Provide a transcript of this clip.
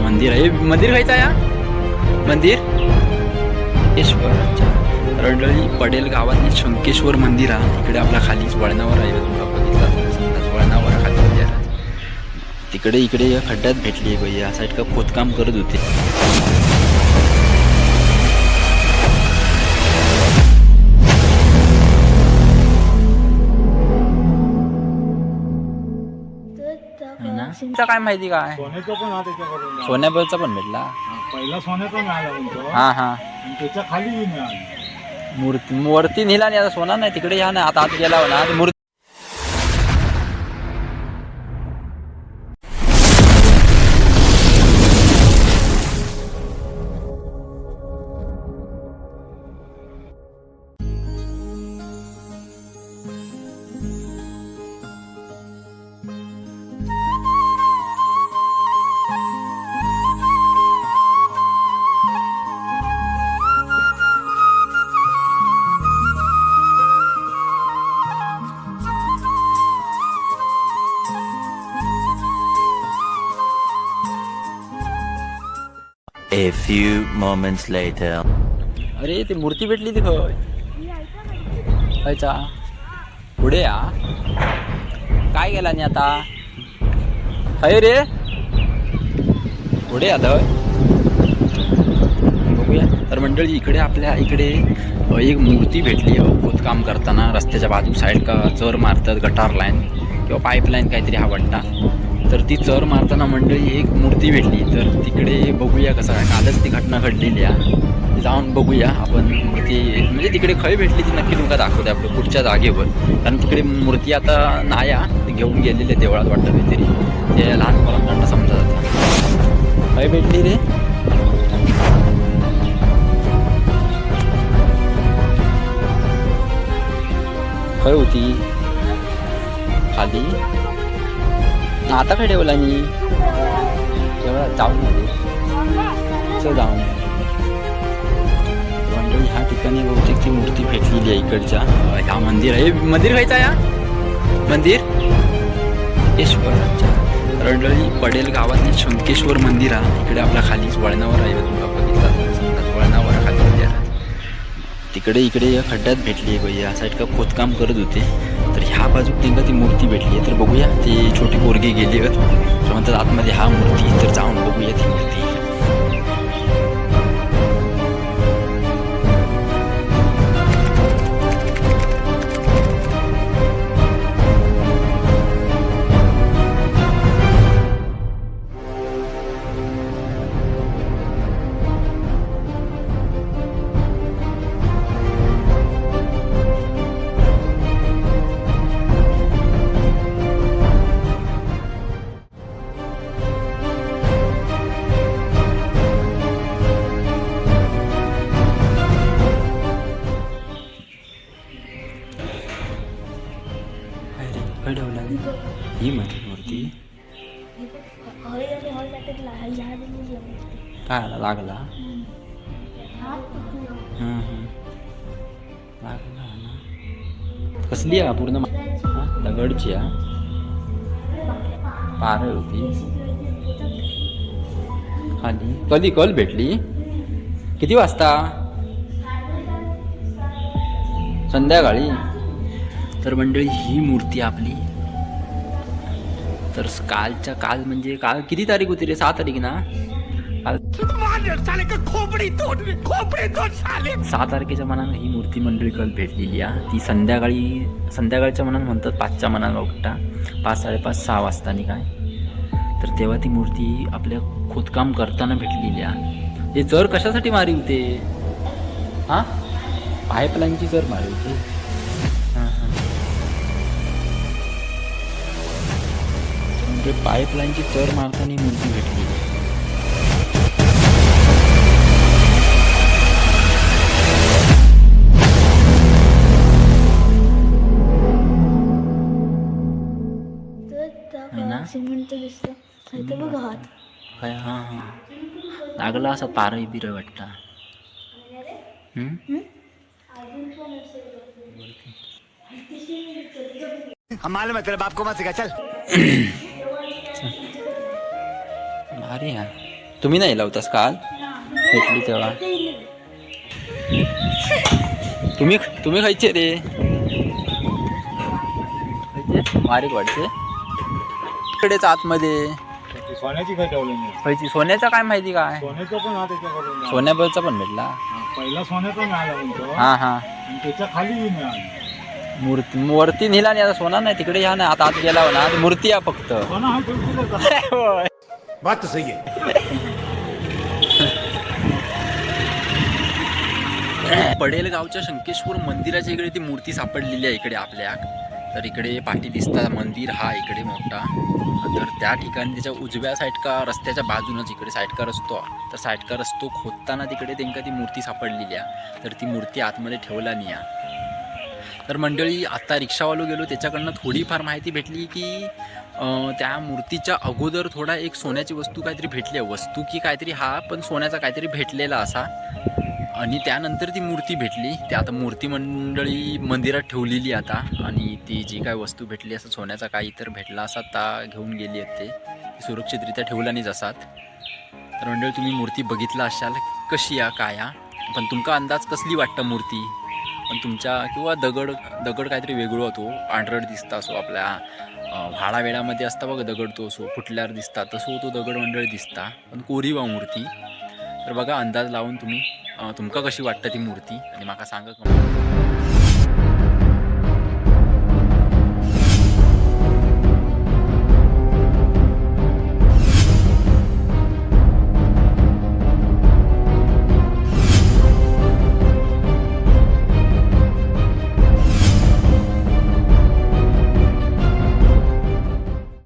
मंदिर आहे. मंदिर खायचं या मंदिर रंडळी पडेल गावातली शंकेश्वर मंदिर आहे. इकडे आपला खालीच वळणावर आहे. बघितला वळणावर खाली तिकडे इकडे या खड्ड्यात भेटली आहे. या साईड का खोदकाम करत होते. काय माहिती काय सोन्याचा पण हा त्याच्याकडून सोन्याबलचा पण भेटला. पहिला सोन्याचा मिळाला म्हणतो. हा हा त्याच्या खाली मिळाला मूर्ती नेला नाही. आता सोना नाही तिकडे या ना. आता आत गेला ना मूर्ती. A few moments later. अरे ती मूर्ती भेटली ती खय खायचा पुढे या काय गेला नाही आता खय रे पुढे आता बघूया. तर मंडळी इकडे आपल्या इकडे एक मूर्ती भेटली खोदकाम करताना. रस्त्याच्या बाजू साईड का चर मारतात गटार लाईन किंवा पाईपलाईन काहीतरी हा वाटता. तर ती चर मारताना मंडळी एक मूर्ती भेटली. तर तिकडे बघूया कसं काय. कालच ती घटना घडलेली आहे. जाऊन बघूया आपण मूर्ती म्हणजे तिकडे खय भेटली ती नक्की तुमका दाखवते आपलं पुढच्या जागेवर. कारण तिकडे मूर्ती आता नाया ती घेऊन गेलेले देवळात वाटतं काहीतरी. ते लहान मुलांना समजा जातं. खय भेटली रे खय होती खाली आता काय ठेवला मी एवढा जाऊन चल जाऊन मंडळी ह्या ठिकाणी बहुतेक ती मूर्ती भेटलेली आहे. इकडच्या ह्या मंदिर आहे. मंदिर खायचा या मंदिर रंडळी पडेल गावातली शंकेश्वर मंदिर आहे. इकडे आपल्या खालीच वळणावर आहे. बघितला वळणावर खाली तिकडे इकडे या खड्ड्यात भेटली आहे. या साईड का खोदकाम करत होते. तर ह्या बाजूक त्यांना ती मूर्ती भेटली आहे. तर बघूया ती छोटी पोरगी गेली तर म्हणतात आतमध्ये हा मूर्ती. तर जाऊन बघूया ती मूर्ती. ही मूर्ती काय लागला लागला ना. कसली आहे पूर्ण दगडची पार होती खाली. कधी कल भेटली किती वाजता संध्याकाळी. तर मंडळी ही मूर्ती आपली. तर काल म्हणजे काल किती तारीख होती रे 6 तारीख ना. काल 6 तारखेच्या मनानं ही मूर्ती मंडळी कल भेटलेली आहे. ती संध्याकाळच्या मनानं म्हणतात 5च्या मनानं उठता 5 साडेपाच 6 वाजता नाही काय. तर तेव्हा ती मूर्ती आपल्या खोदकाम करताना भेटलेली आहे. हे चर कशासाठी मारी होते हां पाईपलाईनची चर मारी होती. म्हणजे पाईपलाईनची चर मारताना मूर्ती भेटली. सिमेंट दिसतं बघा हात हां हां लागला असा पारही बिर वाटता. हम मालूम है तेरे बाप को मत सिखा चल. भारी आहे तुम्ही नाही लावतास काल भेटली तेव्हा? तुम्ही तुम्ही खायचे रे खायचे बारीक वाटते इकडेच आतमध्ये ती सोन्याची काय ठेवली मी खायची. सोन्याचं काय माहिती काय? सोन्याचं पण हा त्याच्याकडून मिळालं. सोन्याबलचा पण भेटला. हा, पहिला सोन्याचा मिळाला म्हणतो हा हा आणि त्याच्या खाली मिळालं. मूर्ती वरती नेला आणि आता सोना नाही तिकडे ह्या नाही आता आत गेला हो ना आता मूर्ती आहे फक्त. सोना हा ठेवतो होय. बात तो सही है. पडेल गावच्या शंकेश्वर मंदिराच्या इकडे ती मूर्ती सापडलेली आहे इकडे आपल्या. तर इकडे पाठी दिसतात मंदिर हा इकडे मोठा. तर त्या ठिकाणी त्याच्या उजव्या साईड का रस्त्याच्या बाजूनच इकडे साईड का रस्तो तर साईड का रस्तो खोदताना तिकडे त्यांना ती मूर्ती सापडलेली आहे. तर ती मूर्ती आतमध्ये ठेवला नाही आहे. तर मंडळी आता रिक्षावालो गेलो त्याच्याकडनं थोडीफार माहिती भेटली की त्या मूर्तीच्या अगोदर थोडा एक सोन्याची वस्तू काहीतरी भेटली आहे. वस्तू की काहीतरी हा पण सोन्याचा काहीतरी भेटलेला असा आणि त्यानंतर ती मूर्ती भेटली. ते आता मूर्ती मंडळी मंदिरात ठेवलेली आता आणि ती जी काय वस्तू भेटली असं सोन्याचा काही तर भेटला असा ता घेऊन गेली आहेत ते सुरक्षितरित्या ठेवला नाही जसात. तर मंडळी तुम्ही मूर्ती बघितला असाल कशी या काय या पण तुमका अंदाज कसली वाटतं मूर्ती पण तुमच्या किंवा दगड काहीतरी वेगळं होतो पांढरट दिसता असो आपल्या भाडा वेळामध्ये असता बघा दगड तो असो फुटल्यावर दिसता तसो तो दगड मंडळी दिसता पण कोरीवा मूर्ती. तर बघा अंदाज लावून तुम्ही तुमका कशी वाटतं ती मूर्ती आणि माका सांगा.